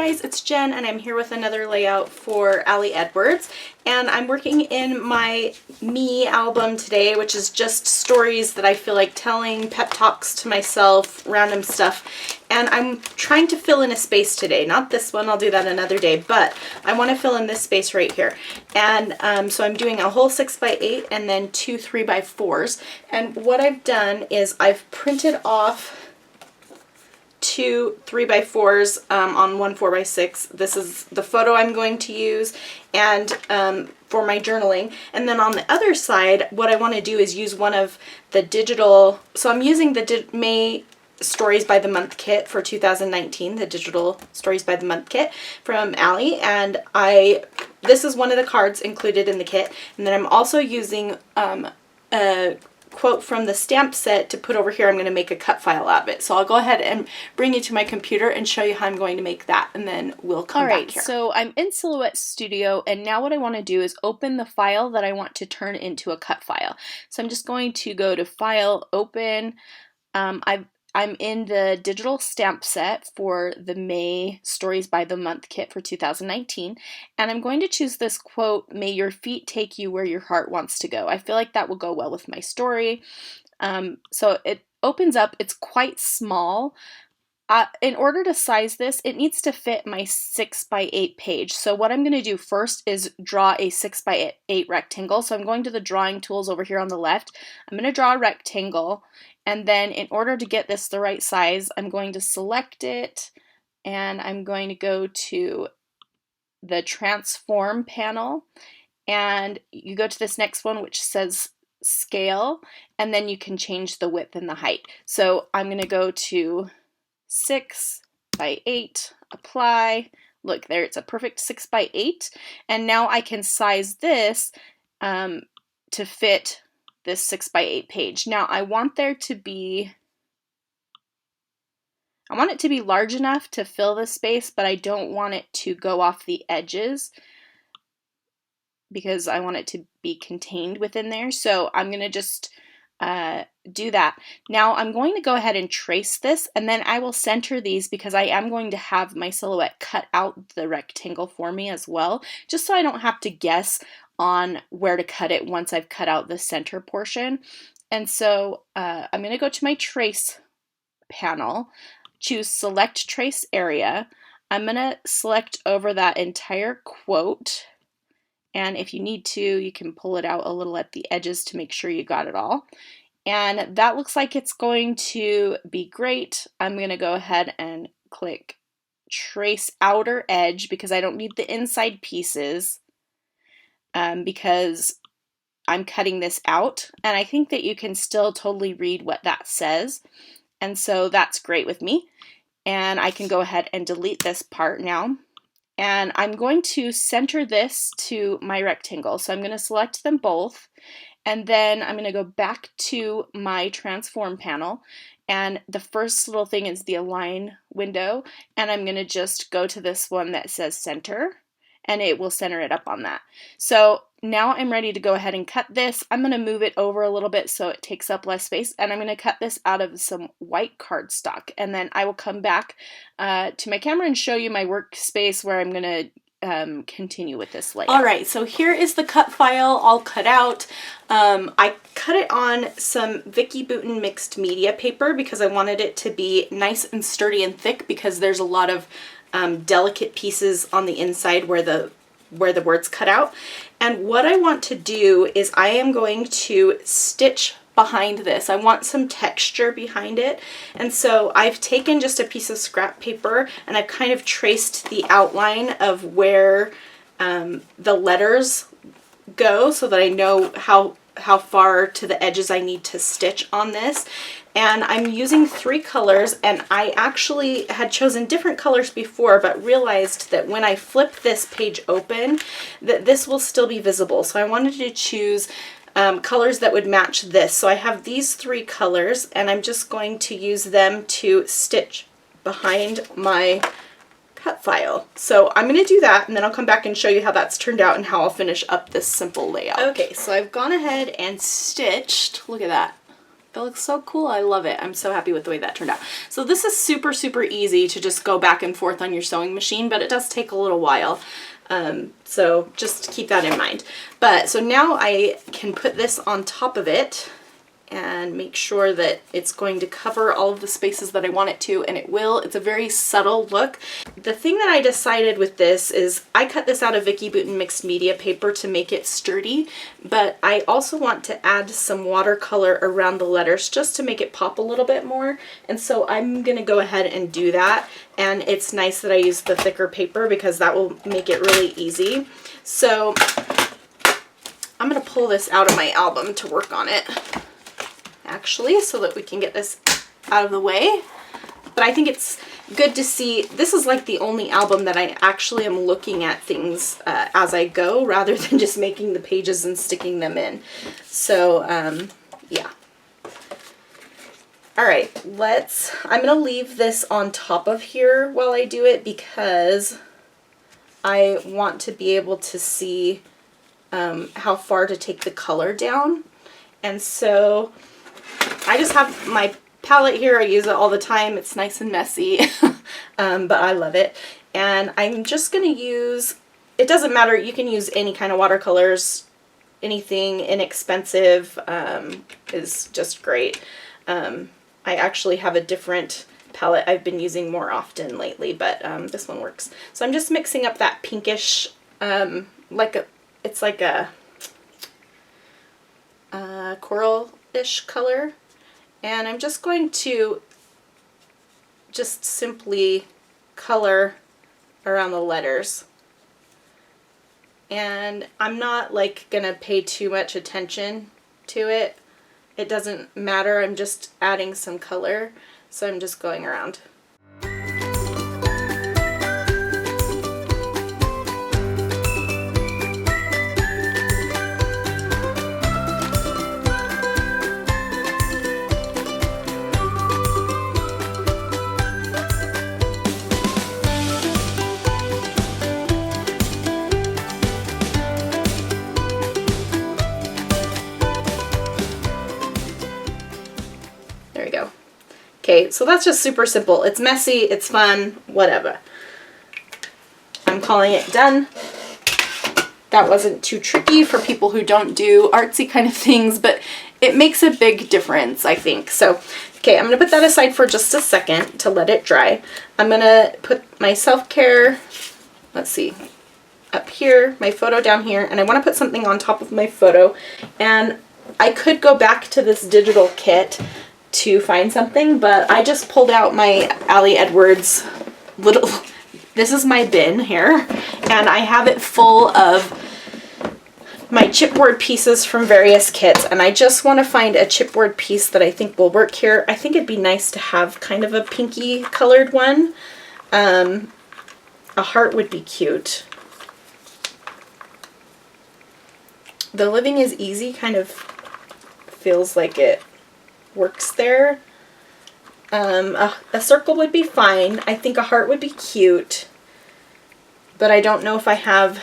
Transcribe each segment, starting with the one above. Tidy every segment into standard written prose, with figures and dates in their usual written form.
guys, it's Jen and I'm here with another layout for Allie Edwards, and I'm working in my me album today, which is just stories that I feel like telling, pep talks to myself, random stuff, and I'm trying to fill in a space today. Not this one, I'll do that another day, but I want to fill in this space right here. And so I'm doing a whole 6x8 and then two 3x4s, and what I've done is I've printed off two 3x4s on one 4x6. This is the photo I'm going to use, and for my journaling. And then on the other side, what I want to do is use one of the digital, so I'm using the May Stories by the Month kit for 2019, the digital Stories by the Month kit from Allie, and this is one of the cards included in the kit. And then I'm also using a quote from the stamp set to put over here. I'm going to make a cut file out of it. So I'll go ahead and bring you to my computer and show you how I'm going to make that, and then we'll come back here. So I'm in Silhouette Studio, and now what I want to do is open the file that I want to turn into a cut file. So I'm just going to go to File, Open. I'm in the digital stamp set for the May Stories by the Month kit for 2019, and I'm going to choose this quote, "May your feet take you where your heart wants to go." I feel like that will go well with my story. So it opens up, it's quite small. In order to size this, it needs to fit my 6x8 page. So what I'm going to do first is draw a 6x8 rectangle. So I'm going to the drawing tools over here on the left. I'm going to draw a rectangle, and then in order to get this the right size, I'm going to select it, and I'm going to go to the transform panel, and you go to this next one which says scale, and then you can change the width and the height. So I'm going to go to 6x8, apply. Look there, it's a perfect 6x8, and now I can size this to fit this 6x8 page. Now I want it to be large enough to fill the space, but I don't want it to go off the edges because I want it to be contained within there. So I'm going to just do that. Now I'm going to go ahead and trace this, and then I will center these because I am going to have my silhouette cut out the rectangle for me as well, just so I don't have to guess on where to cut it once I've cut out the center portion. And so I'm going to go to my trace panel, choose select trace area. I'm going to select over that entire quote, and if you need to, you can pull it out a little at the edges to make sure you got it all. And that looks like it's going to be great. I'm going to go ahead and click trace outer edge because I don't need the inside pieces because I'm cutting this out, and I think that you can still totally read what that says, and so that's great with me. And I can go ahead and delete this part now, and I'm going to center this to my rectangle. So I'm going to select them both, and then I'm going to go back to my transform panel, and the first little thing is the align window, and I'm going to just go to this one that says center, and it will center it up on that. So now I'm ready to go ahead and cut this. I'm going to move it over a little bit so it takes up less space, and I'm going to cut this out of some white cardstock, and then I will come back to my camera and show you my workspace where I'm going to continue with this layout. Alright, so here is the cut file all cut out. I cut it on some Vicky Bouton mixed media paper because I wanted it to be nice and sturdy and thick, because there's a lot of delicate pieces on the inside where the words cut out. And what I want to do is I am going to stitch behind this. I want some texture behind it, and so I've taken just a piece of scrap paper and I've kind of traced the outline of where the letters go so that I know how far to the edges I need to stitch on this. And I'm using 3 colors, and I actually had chosen different colors before but realized that when I flip this page open that this will still be visible, so I wanted to choose colors that would match this. So I have these 3 colors, and I'm just going to use them to stitch behind my cut file. So I'm going to do that, and then I'll come back and show you how that's turned out and how I'll finish up this simple layout. Okay, so I've gone ahead and stitched, look at that, It looks so cool. I love it. I'm so happy with the way that turned out. So this is super, super easy to just go back and forth on your sewing machine, but it does take a little while. So just keep that in mind. But so now I can put this on top of it and make sure that it's going to cover all of the spaces that I want it to, and it will. It's a very subtle look. The thing that I decided with this is I cut this out of Vicky Bouton mixed media paper to make it sturdy, but I also want to add some watercolor around the letters just to make it pop a little bit more, and so I'm gonna go ahead and do that. And it's nice that I use the thicker paper because that will make it really easy. So I'm gonna pull this out of my album to work on it, actually, so that we can get this out of the way. But I think it's good to see, this is like the only album that I actually am looking at things as I go, rather than just making the pages and sticking them in. So yeah. All right, I'm gonna leave this on top of here while I do it because I want to be able to see how far to take the color down. And so I just have my palette here. I use it all the time. It's nice and messy, but I love it. And I'm just going to use, it doesn't matter, you can use any kind of watercolors, anything inexpensive is just great. I actually have a different palette I've been using more often lately, but this one works. So I'm just mixing up that pinkish, it's like a coral-ish color. And I'm just going to just simply color around the letters. And I'm not like gonna pay too much attention to it. It doesn't matter, I'm just adding some color. So I'm just going around. Okay, so that's just super simple. It's messy, it's fun, whatever. I'm calling it done. That wasn't too tricky for people who don't do artsy kind of things, but it makes a big difference, I think. So, okay, I'm gonna put that aside for just a second to let it dry. I'm gonna put my self-care, let's see, up here, my photo down here, and I wanna put something on top of my photo. And I could go back to this digital kit to find something, but I just pulled out my Ali Edwards little, this is my bin here, and I have it full of my chipboard pieces from various kits, and I just want to find a chipboard piece that I think will work here. I think it'd be nice to have kind of a pinky colored one. A heart would be cute. The Living is Easy kind of feels like it works there. A circle would be fine. I think a heart would be cute, but I don't know if I have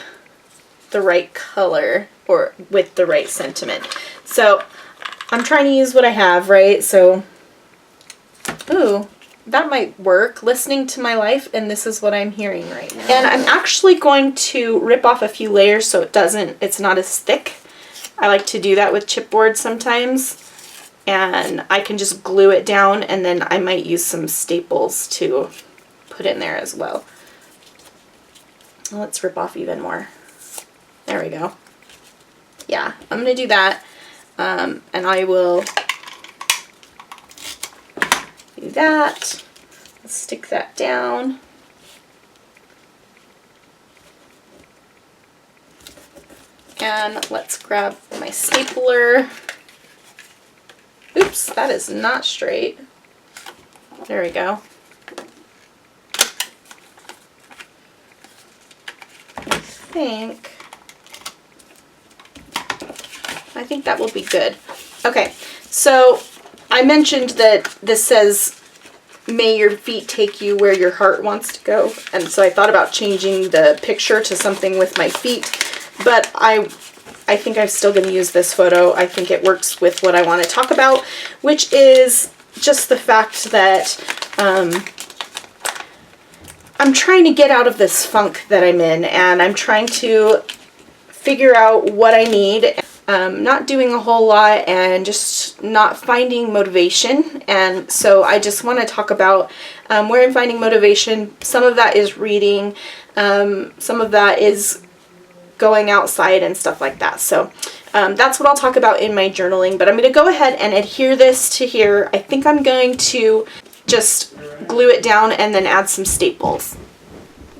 the right color or with the right sentiment. So I'm trying to use what I have, right? So, ooh, that might work. Listening to my life, and this is what I'm hearing right now. And I'm actually going to rip off a few layers so it's not as thick. I like to do that with chipboard sometimes. And I can just glue it down, and then I might use some staples to put in there as well. Let's rip off even more. There we go. Yeah, I'm going to do that, and I will do that. Let's stick that down. And let's grab my stapler. Oops, that is not straight. There we go. I think that will be good. Okay, so I mentioned that this says, may your feet take you where your heart wants to go. And so I thought about changing the picture to something with my feet, but I I think I'm still going to use this photo. I think it works with what I want to talk about, which is just the fact that I'm trying to get out of this funk that I'm in, and I'm trying to figure out what I need. Not doing a whole lot and just not finding motivation. And so I just want to talk about where I'm finding motivation. Some of that is reading, some of that is going outside and stuff like that. So that's what I'll talk about in my journaling, but I'm going to go ahead and adhere this to here. I think I'm going to just glue it down and then add some staples.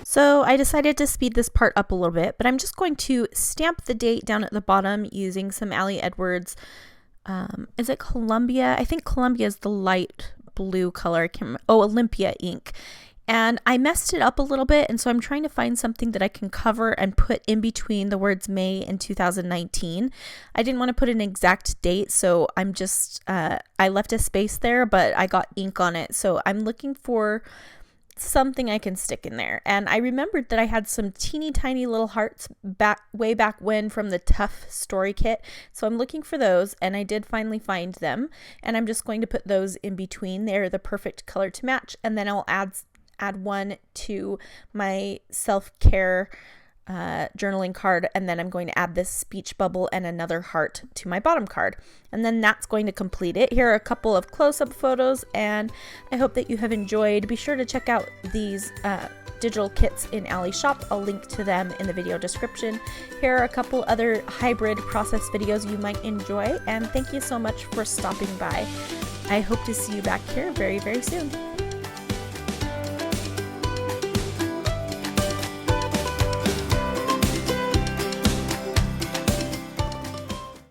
So I decided to speed this part up a little bit, but I'm just going to stamp the date down at the bottom using some Ali Edwards. Is it Columbia? I think Columbia is the light blue color. I can't remember. Oh, Olympia ink. And I messed it up a little bit, and so I'm trying to find something that I can cover and put in between the words May and 2019. I didn't want to put an exact date, so I'm just, I left a space there, but I got ink on it. So I'm looking for something I can stick in there. And I remembered that I had some teeny tiny little hearts way back when from the Tough Story kit. So I'm looking for those, and I did finally find them. And I'm just going to put those in between. They're the perfect color to match. And then I'll add one to my self-care journaling card, and then I'm going to add this speech bubble and another heart to my bottom card, and then that's going to complete it. Here are a couple of close-up photos, and I hope that you have enjoyed. Be sure to check out these digital kits in Ali's shop. I'll link to them in the video description. Here are a couple other hybrid process videos you might enjoy, and thank you so much for stopping by. I hope to see you back here very, very soon.